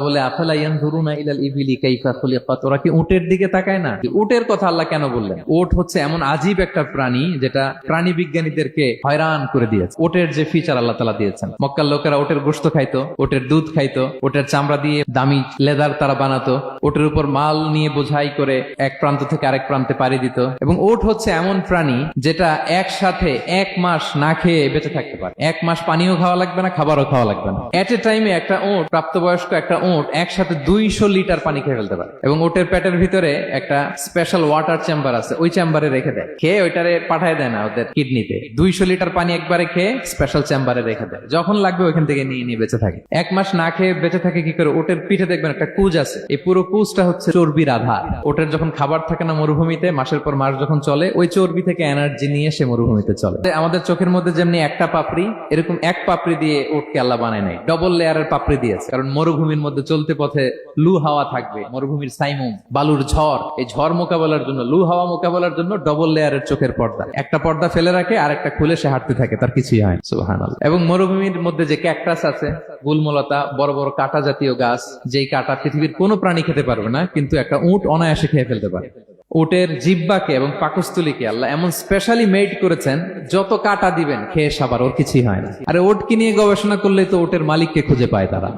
বলে আফালা ইয়ানজুরুনা ইলাল ইবিলি কাইফা খুলিকাত, ওরা কি উটের দিকে তাকায় না? উটের কথা আল্লাহ কেন বললেন? উট হচ্ছে এমন আজীব একটা প্রাণী যেটা প্রাণী বিজ্ঞানীদেরকে হয়রান করে দিয়েছে। উটের যে ফিচার আল্লাহ তাআলা দিয়েছেন, মক্কার লোকেরা উটের গোশত খাইতো, উটের দুধ খাইতো, উটের চামড়া দিয়ে দামি লেদার তারা বানাতো, উটের উপর মাল নিয়ে বোঝাই করে এক প্রান্ত থেকে আরেক প্রান্তে পাড়ি দিত। এবং উট হচ্ছে এমন প্রাণী যেটা একসাথে 1 মাস না খেয়ে বেঁচে থাকতে পারে। 1 মাস পানিও খাওয়া লাগবে না, খাবারও খাওয়া লাগবে না। এট এ টাইমে একটা উট, প্রাপ্তবয়স্ক একটা উট একসাথে 200 লিটার পানি খেয়ে ফেলতে পারে। এবং উটের পেটের ভিতরে একটা স্পেশাল ওয়াটার চেম্বার আছে, ওই চেম্বারে রেখে দেয়, খেয়ে ওইটারে পাঠায় দেয় না ওদের কিডনিতে। 200 লিটার পানি একবারে খেয়ে স্পেশাল চেম্বারে রেখে দেয়, যখন লাগবে ওইখান থেকে নিয়ে নিয়ে বেঁচে থাকে। 1 মাস না খেয়ে বেঁচে থাকে কি করে? উটের পিঠে দেখবেন একটা কুজ আছে, এই পুরো কুজটা হচ্ছে চর্বির আধার। উটের যখন খাবার থাকে না মরুভূমিতে, মাসের পর মাস যখন চলে, ওই চর্বি থেকে এনার্জি নিয়ে সে মরুভূমিতে চলে। আমাদের চোখের মধ্যে যেমনি একটা পাপড়ি, এরকম এক পাপড়ি দিয়ে উটকে আল্লাহ বানায় নাই, ডবল লেয়ারের পাপড়ি দিয়েছে। কারণ মরুভূমির মধ্যে চলতে পথে লু হাওয়া থাকবে, মরুভূমির সাইমুম, বালুর ঝড়, এই ঝড় মোকাবেলার জন্য, লু হাওয়া মোকাবেলার জন্য ডবল লেয়ারের চোখের পর্দা। একটা পর্দা ফেলে রাখে আর একটা খুলে সে হাঁটতে থাকে, তার কিছুই হয় না। সুবহানাল্লাহ। এবং মরুভূমির মধ্যে যে ক্যাকটাস আছে, গুলমলতা, বড় বড় কাঁটা জাতীয় গাছ, যেই কাঁটা পৃথিবীর কোনো প্রাণী খেতে পারবে না, কিন্তু একটা উট অনায়াসে খেয়ে ফেলতে পারে। উটের জিহ্বাকে এবং পাকস্থলীকে আল্লাহ এমন স্পেশালি মেড করেছেন, যত কাঁটা দিবেন খেয়ে সাবার ওর কিছুই হয় না। আরে উটকে নিয়ে গবেষণা করলে তো উটের মালিককে খুঁজে পায় তারা।